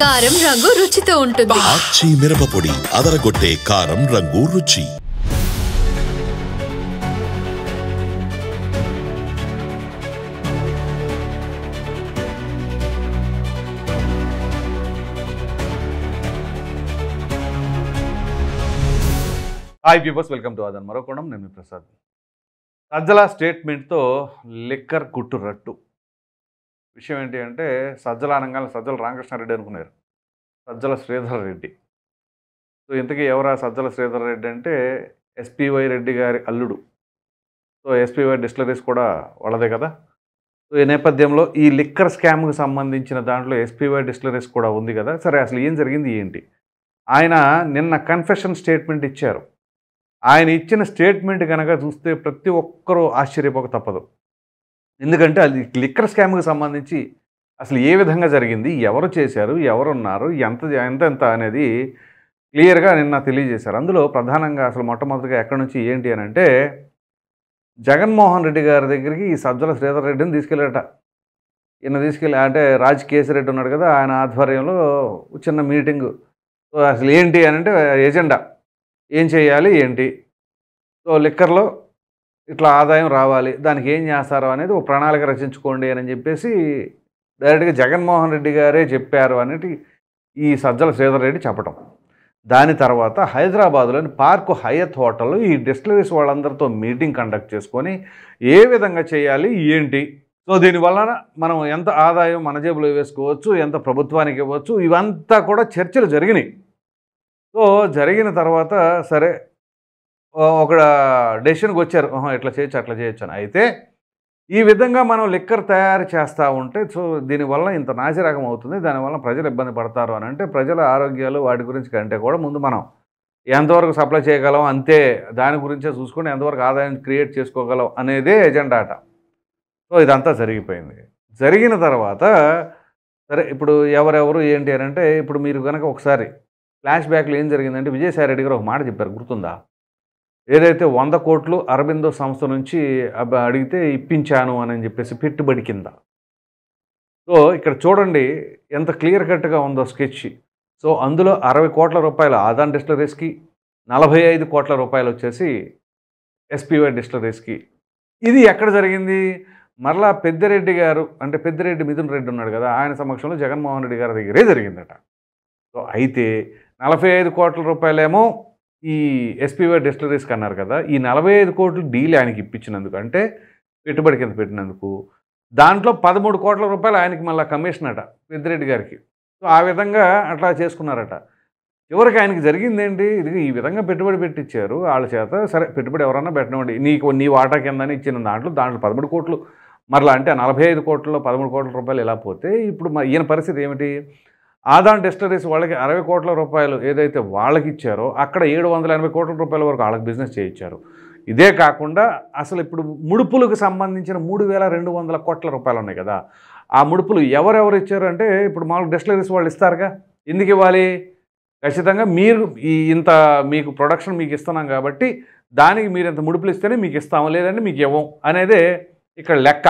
కారం రంగు రుచితో ఉంటుంది. ఆచి మిరపపొడి అదరగొట్టే కారం రంగు రుచి. Hi viewers, welcome to Aadhan మరోకోణం. నేను మీ ప్రసాద్. సజ్జల స్టేట్మెంట్తో లిక్కర్ గుట్టు రట్టు. విషయం ఏంటి అంటే, సజ్జల అనగానే సజ్జల రామకృష్ణారెడ్డి అనుకున్నారు, సజ్జల శ్రీధర్ రెడ్డి. సో ఇంతకీ ఎవరా సజ్జల శ్రీధర్ రెడ్డి అంటే ఎస్పీవై రెడ్డి గారి అల్లుడు. సో ఎస్పీవై డిస్టిలరీస్ కూడా వాళ్ళదే కదా. సో ఈ నేపథ్యంలో ఈ లిక్కర్ స్కామ్కి సంబంధించిన దాంట్లో ఎస్పీవై డిస్టిలరీస్ కూడా ఉంది కదా. సరే, అసలు ఏం జరిగింది ఏంటి? ఆయన నిన్న కన్ఫెషన్ స్టేట్మెంట్ ఇచ్చారు. ఆయన ఇచ్చిన స్టేట్మెంట్ కనుక చూస్తే ప్రతి ఒక్కరూ ఆశ్చర్యపోక తప్పదు. ఎందుకంటే అది లిక్కర్ స్కామ్కి సంబంధించి అసలు ఏ విధంగా జరిగింది, ఎవరు చేశారు, ఎవరున్నారు, ఎంత అనేది క్లియర్గా నిన్న తెలియజేశారు. అందులో ప్రధానంగా అసలు మొట్టమొదటిగా ఎక్కడి నుంచి ఏంటి అని అంటే, జగన్మోహన్ రెడ్డి గారి దగ్గరికి ఈ సజ్జల శ్రీధర్ రెడ్డిని తీసుకెళ్ళారట. ఈయన తీసుకెళ్ళి అంటే రాజ్ కేసిరెడ్డి ఉన్నాడు కదా, ఆయన ఆధ్వర్యంలో చిన్న మీటింగు. సో అసలు ఏంటి అని అంటే ఎజెండా ఏం చేయాలి ఏంటి, సో లిక్కర్లో ఇట్లా ఆదాయం రావాలి, దానికి ఏం చేస్తారో అనేది ఒక ప్రణాళిక రచించుకోండి అని చెప్పేసి డైరెక్ట్గా జగన్మోహన్ రెడ్డి గారే చెప్పారు అనేది ఈ సజ్జల శ్రీధర్ రెడ్డి చెప్పడం. దాని తర్వాత హైదరాబాద్లోని పార్క్ హయత్ హోటల్లో ఈ డిస్టిలరీస్ వాళ్ళందరితో మీటింగ్ కండక్ట్ చేసుకొని ఏ విధంగా చేయాలి ఏంటి, సో దీనివలన మనం ఎంత ఆదాయం మన జేబులో వేసుకోవచ్చు, ఎంత ప్రభుత్వానికి ఇవ్వచ్చు, ఇవంతా కూడా చర్చలు జరిగినాయి. సో జరిగిన తర్వాత సరే ఒక డెసిషన్కి వచ్చారు, ఇట్లా చేయొచ్చు అట్లా చేయొచ్చు అని. అయితే ఈ విధంగా మనం లిక్కర్ తయారు చేస్తూ ఉంటే సో దీనివల్ల ఇంత నాసిరకం అవుతుంది, దానివల్ల ప్రజలు ఇబ్బంది పడతారు అని అంటే ప్రజల ఆరోగ్యాలు వాటి గురించి కంటే కూడా ముందు మనం ఎంతవరకు సప్లై చేయగలం, అంతే దాని గురించే చూసుకొని ఎంతవరకు ఆదాయం క్రియేట్ చేసుకోగలం అనేదే ఎజెండా అట. సో ఇదంతా జరిగిపోయింది. జరిగిన తర్వాత సరే ఇప్పుడు ఎవరెవరు ఏంటి అని అంటే, ఇప్పుడు మీరు కనుక ఒకసారి ఫ్లాష్ బ్యాక్లో ఏం జరిగిందంటే, విజయసాయి రెడ్డి గారు ఒక మాట చెప్పారు, గుర్తుందా? ఏదైతే 100 కోట్లు అరబిందో సంస్థ నుంచి అడిగితే ఇప్పించాను అని చెప్పేసి పెట్టుబడి కింద. సో ఇక్కడ చూడండి ఎంత క్లియర్ కట్గా ఉందో స్కెచ్. సో అందులో 60 కోట్ల రూపాయలు ఆదాన్ డిస్టిలరీస్కి, 45 కోట్ల రూపాయలు వచ్చేసి ఎస్పీవై డిస్టిలరీస్కి. ఇది ఎక్కడ జరిగింది? మరలా పెద్దిరెడ్డి గారు అంటే పెద్దిరెడ్డి మిథున్ రెడ్డి ఉన్నాడు కదా, ఆయన సమక్షంలో జగన్మోహన్ రెడ్డి గారి దగ్గరే జరిగిందట. సో అయితే 45 కోట్ల రూపాయలేమో ఈ ఎస్పీవై డిస్టిలరీస్కి అన్నారు కదా, ఈ 45 కోట్లు డీల్ ఆయనకి ఇప్పించినందుకు అంటే పెట్టుబడి కింద పెట్టినందుకు, దాంట్లో 13 కోట్ల రూపాయలు ఆయనకి మళ్ళీ కమిషన్ అట పెద్దిరెడ్డి గారికి. సో ఆ విధంగా అట్లా చేసుకున్నారట. చివరికి ఆయనకి జరిగిందేంటి, ఇది ఈ విధంగా పెట్టుబడి పెట్టించారు వాళ్ళ చేత. సరే పెట్టుబడి ఎవరన్నా పెట్టనివ్వండి, నీ వాటా కిందని ఇచ్చిన దాంట్లో 13 కోట్లు మరలా అంటే 45 కోట్లలో 13 కోట్ల రూపాయలు ఇలా పోతే ఇప్పుడు ఈయన పరిస్థితి ఏమిటి? ఆదాన్ డిస్టిలరీస్ వాళ్ళకి 60 కోట్ల రూపాయలు ఏదైతే వాళ్ళకి ఇచ్చారో అక్కడ 780 కోట్ల రూపాయల వరకు వాళ్ళకి బిజినెస్ చేయించారు. ఇదే కాకుండా అసలు ఇప్పుడు ముడుపులకు సంబంధించిన 3200 కోట్ల రూపాయలు ఉన్నాయి కదా, ఆ ముడుపులు ఎవరెవరు ఇచ్చారు అంటే ఇప్పుడు మామూలు డిస్టిలరీస్ వాళ్ళు ఇస్తారుగా. ఎందుకు ఇవ్వాలి? ఖచ్చితంగా మీరు ఇంత మీకు ప్రొడక్షన్ మీకు ఇస్తున్నాం కాబట్టి దానికి మీరు ఇంత ముడుపులు ఇస్తేనే మీకు ఇస్తాము, లేదంటే మీకు ఇవ్వం అనేదే ఇక్కడ లెక్క.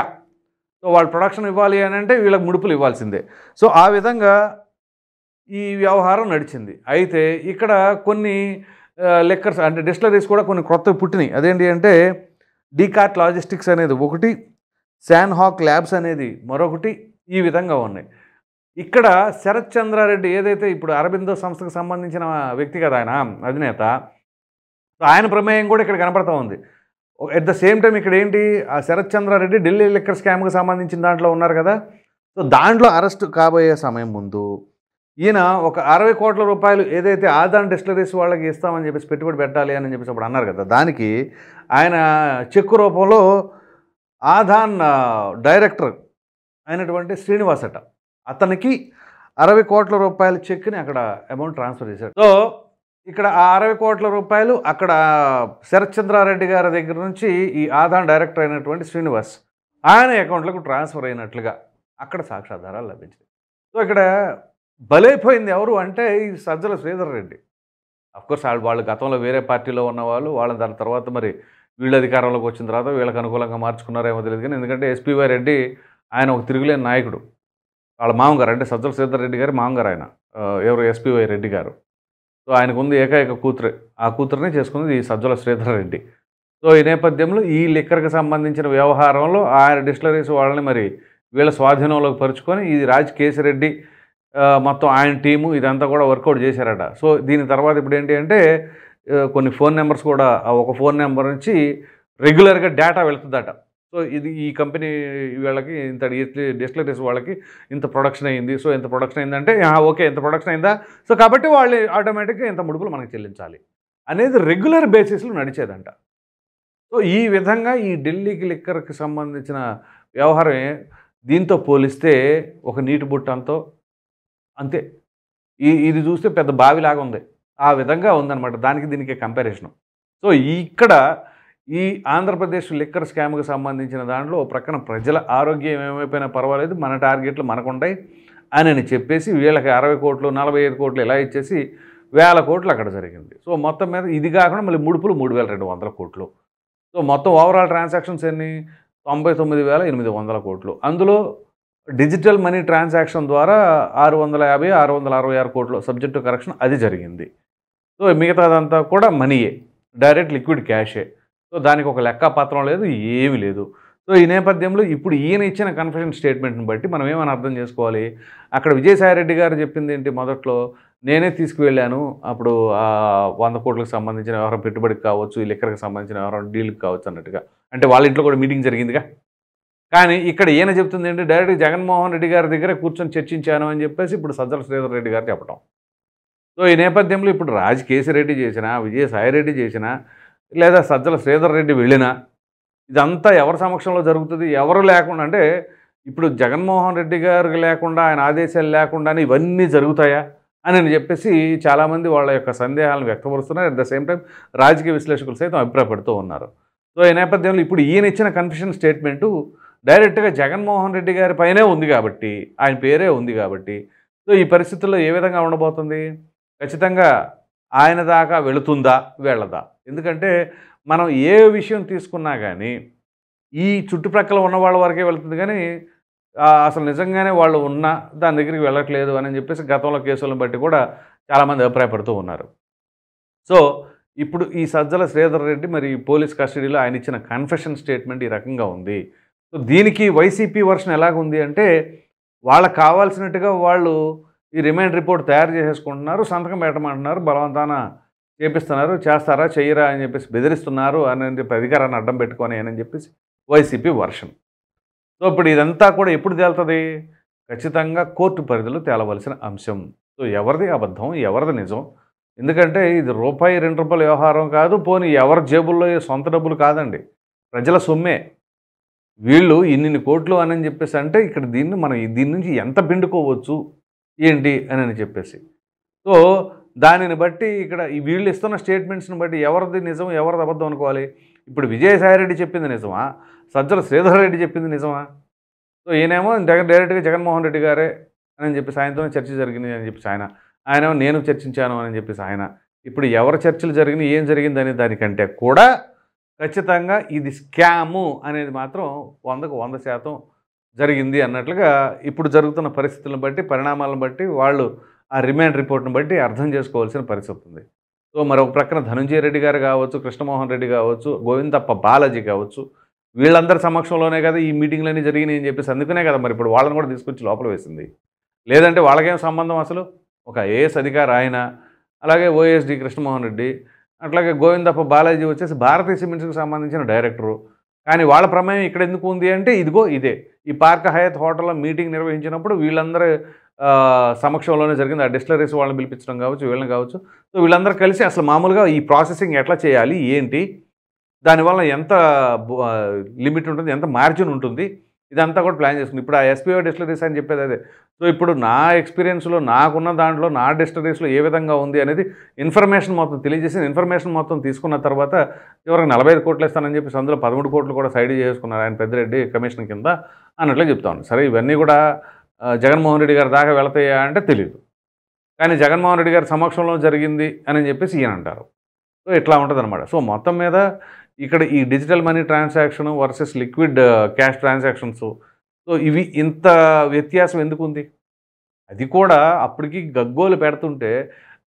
సో వాళ్ళు ప్రొడక్షన్ ఇవ్వాలి అని అంటే వీళ్ళకి ముడుపులు ఇవ్వాల్సిందే. సో ఆ విధంగా ఈ వ్యవహారం నడిచింది. అయితే ఇక్కడ కొన్ని లిక్కర్స్ అంటే డిస్టిలరీస్ కూడా కొన్ని కొత్తవి పుట్టినాయి. అదేంటి అంటే డీకార్ట్ లాజిస్టిక్స్ అనేది ఒకటి, శాన్ హాక్ ల్యాబ్స్ అనేది మరొకటి, ఈ విధంగా ఉన్నాయి. ఇక్కడ శరత్ చంద్రారెడ్డి ఏదైతే ఇప్పుడు అరబిందో సంస్థకు సంబంధించిన వ్యక్తి కదా, ఆయన అధినేత, ఆయన ప్రమేయం కూడా ఇక్కడ కనపడతా ఉంది. ఎట్ ద సేమ్ టైం ఇక్కడ ఏంటి, ఆ శరత్ చంద్రారెడ్డి ఢిల్లీ లిక్కర్ స్కామ్కి సంబంధించిన దాంట్లో ఉన్నారు కదా. సో దాంట్లో అరెస్ట్ కాబోయే సమయం ముందు ఈయన ఒక 60 కోట్ల రూపాయలు ఏదైతే ఆదాన్ డిస్టిలరీస్ వాళ్ళకి ఇస్తామని చెప్పేసి పెట్టుబడి పెట్టాలి అని చెప్పేసి అప్పుడు అన్నారు కదా, దానికి ఆయన చెక్కు రూపంలో ఆదాన్ డైరెక్టర్ అయినటువంటి శ్రీనివాస్ అట, అతనికి 60 కోట్ల రూపాయల చెక్ని అక్కడ అమౌంట్ ట్రాన్స్ఫర్ చేశారు. సో ఇక్కడ ఆ 60 కోట్ల రూపాయలు అక్కడ శరత్ చంద్రారెడ్డి గారి దగ్గర నుంచి ఈ ఆదాన్ డైరెక్టర్ అయినటువంటి శ్రీనివాస్ ఆయన అకౌంట్లకు ట్రాన్స్ఫర్ అయినట్లుగా అక్కడ సాక్ష్యాధారాలు లభించాయి. సో ఇక్కడ బలైపోయింది ఎవరు అంటే ఈ సజ్జల శ్రీధర్ రెడ్డి. అఫ్కోర్స్ వాళ్ళు గతంలో వేరే పార్టీలో ఉన్నవాళ్ళు, వాళ్ళ దాని తర్వాత మరి వీళ్ళు అధికారంలోకి వచ్చిన తర్వాత వీళ్ళకి అనుకూలంగా మార్చుకున్నారేమో తెలియదు కానీ, ఎందుకంటే ఎస్పీవై రెడ్డి ఆయన ఒక తిరుగులేని నాయకుడు. వాళ్ళ మామగారు అంటే సజ్జల శ్రీధర్ రెడ్డి గారి మామగారు ఆయన. ఎవరు ఎస్పీవై రెడ్డి గారు. సో ఆయనకుంది ఏకైక కూతురే. ఆ కూతురునే చేసుకున్నది ఈ సజ్జల శ్రీధర్ రెడ్డి. సో ఈ నేపథ్యంలో ఈ లిక్కర్‌కి సంబంధించిన వ్యవహారంలో ఆయన డిస్టిలరీస్ వాళ్ళని మరి వీళ్ళ స్వాధీనంలోకి పరుచుకొని ఇది రాజ్ కేశిరెడ్డి మొత్తం ఆయన టీము ఇదంతా కూడా వర్కౌట్ చేశారట. సో దీని తర్వాత ఇప్పుడేంటి అంటే కొన్ని ఫోన్ నెంబర్స్ కూడా ఒక ఫోన్ నెంబర్ నుంచి రెగ్యులర్‌గా డేటా వెళ్తుందట. సో ఇది ఈ కంపెనీ వీళ్ళకి ఇంత డిస్టిలరీస్ వాళ్ళకి ఇంత ప్రొడక్షన్ అయింది. సో ఇంత ప్రొడక్షన్ అయిందంటే ఓకే ఇంత ప్రొడక్షన్ అయిందా? సో కాబట్టి వాళ్ళు ఆటోమేటిక్‌గా ఇంత ముడుపులు మనకు చెల్లించాలి అనేది రెగ్యులర్ బేసిస్‌లో నడిచేదంట. సో ఈ విధంగా ఈ ఢిల్లీకి లిక్కర్‌కి సంబంధించిన వ్యవహారమే దీంతో పోలిస్తే ఒక నీటి బుట్టంతో అంతే. ఇది చూస్తే పెద్ద బావిలాగా ఉంది. ఆ విధంగా ఉందన్నమాట. దానికి దీనికి కంపారిజను. సో ఇక్కడ ఈ ఆంధ్రప్రదేశ్ లిక్కర్ స్కామ్‌కి సంబంధించిన దాంట్లో ఓ ప్రక్కన ప్రజల ఆరోగ్యం ఏమైపోయినా పర్వాలేదు, మన టార్గెట్లు మనకుంటాయి అని చెప్పేసి వీళ్ళకి 60 కోట్లు 45 కోట్లు ఇలా ఇచ్చేసి వేల కోట్లు అక్కడ జరిగింది. సో మొత్తం మీద ఇది కాకుండా మళ్ళీ ముడుపులు 3200 కోట్లు. సో మొత్తం ఓవరాల్ ట్రాన్సాక్షన్స్ ఎన్ని 99,800 కోట్లు. అందులో డిజిటల్ మనీ ట్రాన్సాక్షన్ ద్వారా 650, 666 కోట్లు సబ్జెక్ట్ టు కరెక్షన్ అది జరిగింది. సో మిగతాదంతా కూడా మనీయే, డైరెక్ట్ లిక్విడ్ క్యాషే. సో దానికి ఒక లెక్క పత్రం లేదు, ఏమీ లేదు. సో ఈ నేపథ్యంలో ఇప్పుడు ఈయన ఇచ్చిన కన్ఫెషన్ స్టేట్మెంట్ని బట్టి మనం ఏమని అర్థం చేసుకోవాలి? అక్కడ విజయసాయిరెడ్డి గారు చెప్పింది ఏంటి? మొదట్లో నేనే తీసుకువెళ్ళాను, అప్పుడు 100 కోట్లకు సంబంధించిన వ్యవహారం పెట్టుబడికి కావచ్చు, ఈ లిక్కర్కి సంబంధించిన వ్యవహారం డీల్కి కావచ్చు అన్నట్టుగా. అంటే వాళ్ళ ఇంట్లో కూడా మీటింగ్ జరిగిందిగా. కానీ ఇక్కడ ఈయన చెప్తుంది ఏంటి? డైరెక్ట్ జగన్మోహన్ రెడ్డి గారి దగ్గరే కూర్చొని చర్చించాను అని చెప్పేసి ఇప్పుడు సజ్జల శ్రీధర్ రెడ్డి గారు చెప్పడం. సో ఈ నేపథ్యంలో ఇప్పుడు రాజ్ కేశిరెడ్డి చేసినా, విజయసాయిరెడ్డి చేసినా, లేదా సజ్జల శ్రీధర్ రెడ్డి వెళ్ళినా ఇదంతా ఎవరి సమక్షంలో జరుగుతుంది? ఎవరు లేకుండా అంటే ఇప్పుడు జగన్మోహన్ రెడ్డి గారికి లేకుండా ఆయన ఆదేశాలు లేకుండానే ఇవన్నీ జరుగుతాయా అని చెప్పేసి చాలామంది వాళ్ళ యొక్క సందేహాలను వ్యక్తపరుస్తున్నారు. అట్ ద సేమ్ టైం రాజకీయ విశ్లేషకులు సైతం అభిప్రాయపడుతూ ఉన్నారు. సో ఈ నేపథ్యంలో ఇప్పుడు ఈయన ఇచ్చిన కన్ఫెషన్ స్టేట్మెంటు డైరెక్ట్గా జగన్మోహన్ రెడ్డి గారి పైనే ఉంది కాబట్టి, ఆయన పేరే ఉంది కాబట్టి, సో ఈ పరిస్థితుల్లో ఏ విధంగా ఉండబోతుంది? ఖచ్చితంగా ఆయన దాకా వెళుతుందా వెళ్ళదా? ఎందుకంటే మనం ఏ విషయం తీసుకున్నా కానీ ఈ చుట్టుప్రక్కల ఉన్న వాళ్ళ వరకే వెళ్తుంది కానీ అసలు నిజంగానే వాళ్ళు ఉన్నా దాని దగ్గరికి వెళ్ళట్లేదు అని చెప్పేసి గతంలో కేసులను బట్టి కూడా చాలామంది అభిప్రాయపడుతూ ఉన్నారు. సో ఇప్పుడు ఈ సజ్జల శ్రీధర్ రెడ్డి మరి పోలీస్ కస్టడీలో ఆయన ఇచ్చిన కన్ఫెషన్ స్టేట్మెంట్ ఈ రకంగా ఉంది. సో దీనికి వైసీపీ వర్షన్ ఎలాగుంది అంటే వాళ్ళకి కావాల్సినట్టుగా వాళ్ళు ఈ రిమైండ్ రిపోర్ట్ తయారు చేసేసుకుంటున్నారు, సంతకం పెట్టమంటున్నారు, బలవంతాన చేపిస్తున్నారు, చేస్తారా చెయ్యరా అని చెప్పేసి బెదిరిస్తున్నారు అని చెప్పి అధికారాన్ని అడ్డం పెట్టుకొని అని చెప్పేసి వైసీపీ వర్షన్. సో ఇప్పుడు ఇదంతా కూడా ఎప్పుడు తేలుతుంది? ఖచ్చితంగా కోర్టు పరిధిలో తేలవలసిన అంశం. సో ఎవరిది అబద్ధం, ఎవరిది నిజం? ఎందుకంటే ఇది రూపాయి 2 రూపాయల వ్యవహారం కాదు, పోనీ ఎవరి జేబుల్లో సొంత డబ్బులు కాదండి, ప్రజల సొమ్మే. వీళ్ళు ఇన్ని కోట్లు అని చెప్పేసి అంటే ఇక్కడ దీని నుంచి ఎంత పిండుకోవచ్చు ఏంటి అని చెప్పేసి. సో దానిని బట్టి ఇక్కడ వీళ్ళు ఇస్తున్న స్టేట్మెంట్స్ని బట్టి ఎవరిది నిజం ఎవరిది అబద్ధం అనుకోవాలి? ఇప్పుడు విజయసాయిరెడ్డి చెప్పింది నిజమా? సజ్జల శ్రీధర్ రెడ్డి చెప్పింది నిజమా? సో ఈయనేమో డైరెక్ట్గా జగన్మోహన్ రెడ్డి గారే అని చెప్పేసి ఆయనతోనే చర్చ జరిగింది అని చెప్పేసి ఆయనేమో నేను చర్చించాను అని చెప్పేసి ఆయన. ఇప్పుడు ఎవరి చర్చలు జరిగినాయి, ఏం జరిగింది అనే దానికంటే కూడా ఖచ్చితంగా ఇది స్కాము అనేది మాత్రం 100కు 100% జరిగింది అన్నట్లుగా ఇప్పుడు జరుగుతున్న పరిస్థితులను బట్టి, పరిణామాలను బట్టి వాళ్ళు ఆ రిమాండ్ రిపోర్ట్ని బట్టి అర్థం చేసుకోవాల్సిన పరిస్థితి ఉంది. సో మరొక ప్రక్కన ధనంజయ రెడ్డి గారు కావచ్చు, కృష్ణమోహన్ రెడ్డి కావచ్చు, గోవిందప్ప బాలాజీ కావచ్చు, వీళ్ళందరి సమక్షంలోనే కదా ఈ మీటింగ్లన్నీ జరిగినాయి అని చెప్పేసి అందుకనే కదా మరి ఇప్పుడు వాళ్ళని కూడా తీసుకొచ్చి లోపల వేసింది. లేదంటే వాళ్ళకేం సంబంధం అసలు? ఒక ఐఏఎస్ అధికారి ఆయన, అలాగే ఓఎస్డి కృష్ణమోహన్ రెడ్డి, అట్లాగే గోవిందప్ప బాలాజీ వచ్చేసి భారతీయ సిమెంట్స్కి సంబంధించిన డైరెక్టరు. కానీ వాళ్ళ ప్రమేయం ఇక్కడ ఎందుకు ఉంది అంటే ఇదే ఈ పార్క్ హయత్ హోటల్లో మీటింగ్ నిర్వహించినప్పుడు వీళ్ళందరూ సమక్షంలోనే జరిగింది. ఆ డిస్టిలరీస్ వాళ్ళని పిలిపించడం కావచ్చు, వీళ్ళని కావచ్చు. సో వీళ్ళందరూ కలిసి అసలు మామూలుగా ఈ ప్రాసెసింగ్ ఎట్లా చేయాలి, ఏంటి, దానివల్ల ఎంత లిమిట్ ఉంటుంది, ఎంత మార్జిన్ ఉంటుంది, ఇదంతా కూడా ప్లాన్ చేసుకుంది. ఇప్పుడు ఆ ఎస్పీఓ డిస్టిలరీస్ అని చెప్పేది అదే. సో ఇప్పుడు నా ఎక్స్పీరియన్స్లో నాకున్న దాంట్లో నా డిస్టిలరీస్లో ఏ విధంగా ఉంది అనేది ఇన్ఫర్మేషన్ మొత్తం తెలియజేసి ఇన్ఫర్మేషన్ మొత్తం తీసుకున్న తర్వాత చివరికి 45 కోట్లు ఇస్తానని చెప్పేసి అందులో 13 కోట్లు కూడా సైడ్ చేసుకున్నారు ఆయన పెద్దిరెడ్డి కమిషన్ కింద అన్నట్లే చెప్తా ఉన్నాను. సరే ఇవన్నీ కూడా జగన్మోహన్ రెడ్డి గారి దాకా వెళతాయా అంటే తెలియదు. కానీ జగన్మోహన్ రెడ్డి గారి సమక్షంలో జరిగింది అని చెప్పేసి ఈయన అంటారు. సో ఇట్లా ఉంటుంది అనమాట. సో మొత్తం మీద ఇక్కడ ఈ digital money transaction versus liquid cash transactions so ఇవి ఇంత వ్యత్యాసం ఎందుకుంది? అది కూడా అప్పటికి గగ్గోలు పెడుతుంటే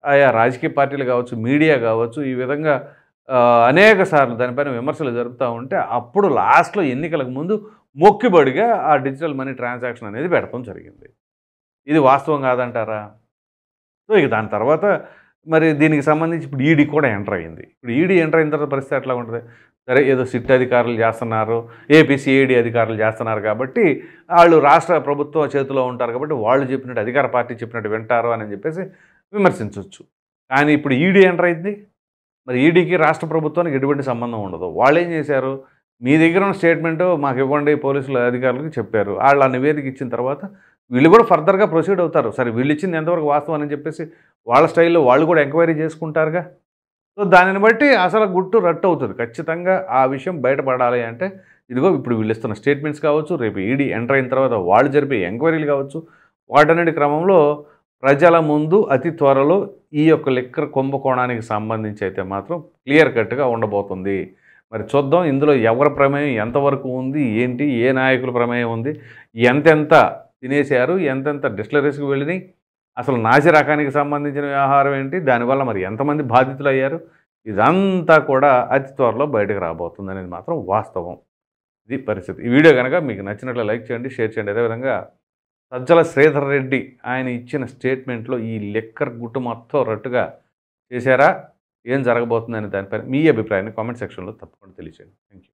ఆయా రాజకీయ పార్టీలు కావచ్చు, మీడియా కావచ్చు, ఈ విధంగా అనేక సార్లు దానిపైన విమర్శలు జరుపుతూ ఉంటే అప్పుడు లాస్ట్‌లో ఎన్నికలకు ముందు మొక్కిబడిగా ఆ డిజిటల్ మనీ ట్రాన్సాక్షన్ అనేది పెడతం జరిగింది. ఇది వాస్తవం కాదంటారా? సో ఇక దాని తర్వాత మరి దీనికి సంబంధించి ఇప్పుడు ఈడీ కూడా ఎంటర్ అయింది. ఇప్పుడు ఈడీ ఎంటర్ అయిన తర్వాత పరిస్థితి ఎట్లా ఉంటది? సరే ఏదో సిట్ అధికారులు చేస్తున్నారు, ఏపీ సిఐడి అధికారులు చేస్తున్నారు కాబట్టి ఆళ్ళు రాష్ట్ర ప్రభుత్వం చేతిలో ఉంటారు కాబట్టి వాళ్ళు చెప్పినట్టు అధికార పార్టీ చెప్పినట్టు వింటారు అని చెప్పేసి విమర్శించొచ్చు. కానీ ఇప్పుడు ఈడీ ఎంటర్ అయింది. మరి ఈడీకి రాష్ట్ర ప్రభుత్వానికి ఎటువంటి సంబంధం ఉండదు. వాళ్ళేం చేశారు? మీ దగ్గర ఉన్న స్టేట్మెంటు మాకు ఇవ్వండి పోలీసుల అధికారులకు చెప్పారు. ఆళ్ళు ఆ నివేదిక ఇచ్చిన తర్వాత వీళ్ళు కూడా ఫర్దర్‌గా ప్రొసీడ్ అవుతారు. సరే వీళ్ళిచ్చింది ఎంతవరకు వాస్తవం అని చెప్పేసి వాళ్ళ స్టైల్‌లో వాళ్ళు కూడా ఎంక్వైరీ చేసుకుంటారుగా. సో దానిని బట్టి అసలు గుట్టు రట్టు అవుతుంది. ఖచ్చితంగా ఆ విషయం బయటపడాలి అంటే ఇదిగో ఇప్పుడు వీళ్ళు ఇస్తున్న స్టేట్మెంట్స్ కావచ్చు, రేపు ఈడీ ఎంటర్ అయిన తర్వాత వాళ్ళు జరిపే ఎంక్వైరీలు కావచ్చు, వాటన్నిటి క్రమంలో ప్రజల ముందు అతి త్వరలో ఈ యొక్క లిక్కర్ కుంభకోణానికి సంబంధించి అయితే మాత్రం క్లియర్ కట్‌గా ఉండబోతుంది. మరి చూద్దాం ఇందులో ఎవరి ప్రమేయం ఎంతవరకు ఉంది? ఏంటి? ఏ నాయకుల ప్రమేయం ఉంది? ఎంతెంత తినేశారు? ఎంతెంత డిస్టిలరీస్‌కి వెళ్ళినాయి? అసలు నాసి రకానికి సంబంధించిన వ్యవహారం ఏంటి? దానివల్ల మరి ఎంతమంది బాధితులయ్యారు? ఇదంతా కూడా అతి త్వరలో బయటకు రాబోతుందనేది మాత్రం వాస్తవం. ఇది పరిస్థితి. ఈ వీడియో గనక మీకు నచ్చినట్లయితే లైక్ చేయండి, షేర్ చేయండి. అదేవిధంగా సజ్జల శ్రీధర్ రెడ్డి ఆయన ఇచ్చిన స్టేట్మెంట్‌లో ఈ లిక్కర్ గుట్టు మొత్తం రట్టుగా చేశారా? ఏం జరగబోతుందనే దానిపైన మీ అభిప్రాయాన్ని కామెంట్ సెక్షన్‌లో తప్పకుండా తెలియజేయండి. Thank you.